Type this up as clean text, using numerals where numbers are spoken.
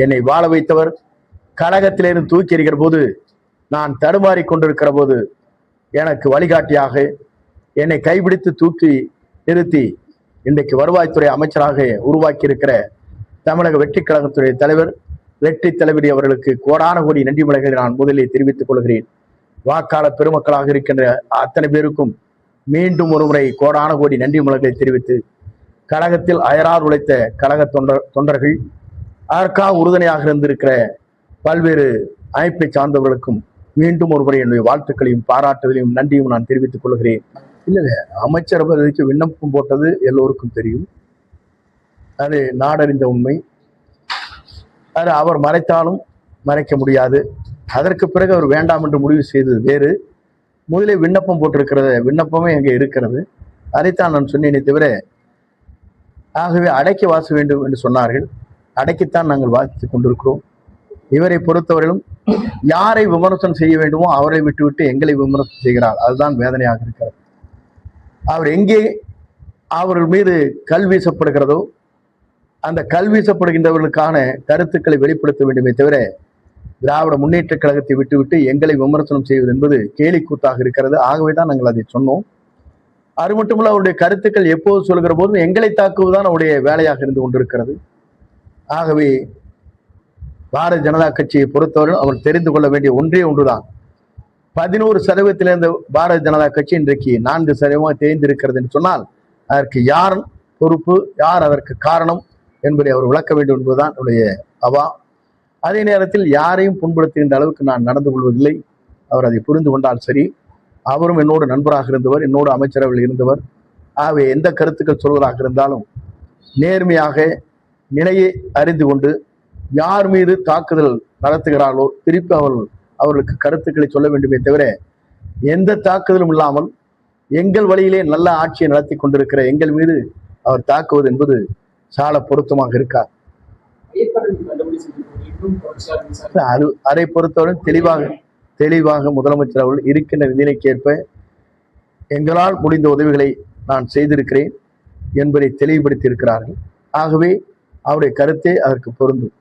என்னை வாழ வைத்தவர். கழகத்திலிருந்து தூக்கி எறிகிற போது, நான் தடுமாறி கொண்டிருக்கிற போது எனக்கு வழிகாட்டியாக என்னை கைபிடித்து தூக்கி நிறுத்தி இன்றைக்கு வருவாய்த்துறை அமைச்சராக உருவாக்கி இருக்கிற தமிழக வெற்றி கழகத்துடைய தலைவர் வெற்றி தலைவரி அவர்களுக்கு கோடான கோடி நன்றி மலர்களை நான் முதலில் தெரிவித்துக் கொள்கிறேன். வாக்காளர் பெருமக்களாக இருக்கின்ற அத்தனை பேருக்கும் மீண்டும் ஒருமுறை கோடான கோடி நன்றி மலர்களை தெரிவித்து, கழகத்தில் அயரார் உழைத்த கழக தொண்டர்கள், அதற்காக உறுதுணையாக இருந்திருக்கிற பல்வேறு அமைப்பை சார்ந்தவர்களுக்கும் மீண்டும் ஒருமுறை என்னுடைய வாழ்த்துக்களையும் பாராட்டுதலையும் நன்றியும் நான் தெரிவித்துக் கொள்கிறேன். இல்லை, அமைச்சர் பதவிக்கு விண்ணப்பம் போட்டது எல்லோருக்கும் தெரியும். அது நாடறிந்த உண்மை. அது அவர் மறைத்தாலும் மறைக்க முடியாது. அதற்கு பிறகு அவர் வேண்டாம் என்று முடிவு செய்தது வேறு. முதலில் விண்ணப்பம் போட்டிருக்கிறது, விண்ணப்பமே எங்கே இருக்கிறது, அதைத்தான் நான் சொன்னேனே தவிர, ஆகவே அடைக்க வாச வேண்டும் என்று சொன்னார்கள். அடைக்கத்தான் நாங்கள் வாசித்துக் கொண்டிருக்கிறோம். இவரை பொறுத்தவரையிலும் யாரை விமர்சனம் செய்ய வேண்டுமோ அவரை விட்டுவிட்டு எங்களை விமர்சனம் செய்கிறார். அதுதான் வேதனையாக இருக்கிறது. அவர் எங்கே அவர்கள் மீது கல் வீசப்படுகிறதோ அந்த கல் வீசப்படுகின்றவர்களுக்கான கருத்துக்களை வெளிப்படுத்த வேண்டுமே தவிர, திராவிட முன்னேற்ற கழகத்தை விட்டுவிட்டு எங்களை விமர்சனம் செய்வது என்பது கேலிக்கூத்தாக இருக்கிறது. ஆகவே தான் நாங்கள் அதை சொன்னோம். அது மட்டுமல்ல, அவருடைய கருத்துக்கள் எப்போது சொல்கிற போதும் எங்களை தாக்குவதுதான் அவருடைய வேலையாக இருந்து கொண்டிருக்கிறது. ஆகவே பாரதிய ஜனதா கட்சியை பொறுத்தவரை அவர் தெரிந்து கொள்ள வேண்டிய ஒன்றே ஒன்றுதான். 11% இருந்த பாரதிய ஜனதா கட்சி இன்றைக்கு 4% தேர்ந்திருக்கிறது என்று சொன்னால் அதற்கு யார் பொறுப்பு, யார் அதற்கு காரணம் என்பதை அவர் விளக்க வேண்டும் என்பதுதான் என்னுடைய அவா. அதே நேரத்தில் யாரையும் புண்படுத்துகின்ற அளவுக்கு நான் நடந்து கொள்வதில்லை. அவர் அதை புரிந்து கொண்டால் சரி. அவரும் என்னோடு நண்பராக இருந்தவர், என்னோடு அமைச்சரவையில் இருந்தவர். ஆகவே எந்த கருத்துக்கள் சொல்வதாக இருந்தாலும் நேர்மையாக நிலையை அறிந்து கொண்டு யார் மீது தாக்குதல் நடத்துகிறார்களோ திருப்பி அவர்களுக்கு கருத்துக்களை சொல்ல வேண்டுமே தவிர, எந்த தாக்குதலும் இல்லாமல் எங்கள் வழியிலே நல்ல ஆட்சியை நடத்தி கொண்டிருக்கிற எங்கள் மீது அவர் தாக்குவது என்பது சால பொருத்தமாக இருக்கார். அதை பொறுத்தவரை தெளிவாக முதலமைச்சர் அவர்கள் இருக்கின்ற நிலைக்கேற்ப எங்களால் முடிந்த உதவிகளை நான் செய்திருக்கிறேன் என்பதை தெளிவுபடுத்தி இருக்கிறார்கள். ஆகவே அவருடைய கருத்தே அதற்கு பொருந்தும்.